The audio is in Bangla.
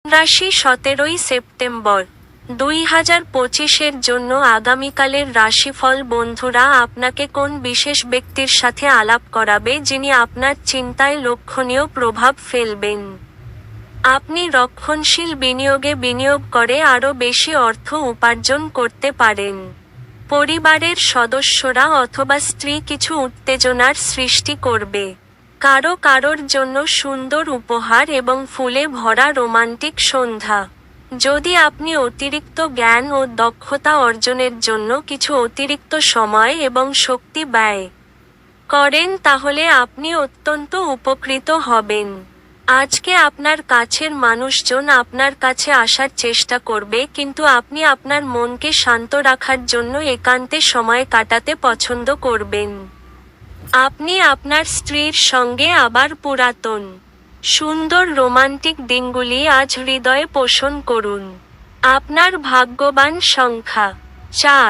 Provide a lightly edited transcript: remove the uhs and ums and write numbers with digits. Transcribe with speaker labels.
Speaker 1: রাশি 17ই সেপ্টেম্বর 2025-এর জন্য আগামীকালের রাশিফল। বন্ধুরা, আপনাকে কোন বিশেষ ব্যক্তির সাথে আলাপ করাবে যিনি আপনার চিন্তায় লক্ষণীয় প্রভাব ফেলবেন? আপনি রক্ষণশীল বিনিয়োগে বিনিয়োগ করে আরও বেশি অর্থ উপার্জন করতে পারেন। পরিবারের সদস্যরা অথবা স্ত্রী কিছু উত্তেজনার সৃষ্টি করবে। কারোর জন্য সুন্দর উপহার এবং ফুলে ভরা রোমান্টিক সন্ধ্যা। যদি আপনি অতিরিক্ত জ্ঞান ও দক্ষতা অর্জনের জন্য কিছু অতিরিক্ত সময় এবং শক্তি ব্যয় করেন, তাহলে আপনি অত্যন্ত উপকৃত হবেন। আজকে আপনার কাছের মানুষজন আপনার কাছে আসার চেষ্টা করবে, কিন্তু আপনি আপনার মনকে শান্ত রাখার জন্য একান্তে সময় কাটাতে পছন্দ করবেন। আপনি আপনার স্ত্রীর সঙ্গে আবার পুরাতন সুন্দর রোমান্টিক দিনগুলি আজ হৃদয়ে পোষণ করুন। আপনার ভাগ্যবান সংখ্যা 4।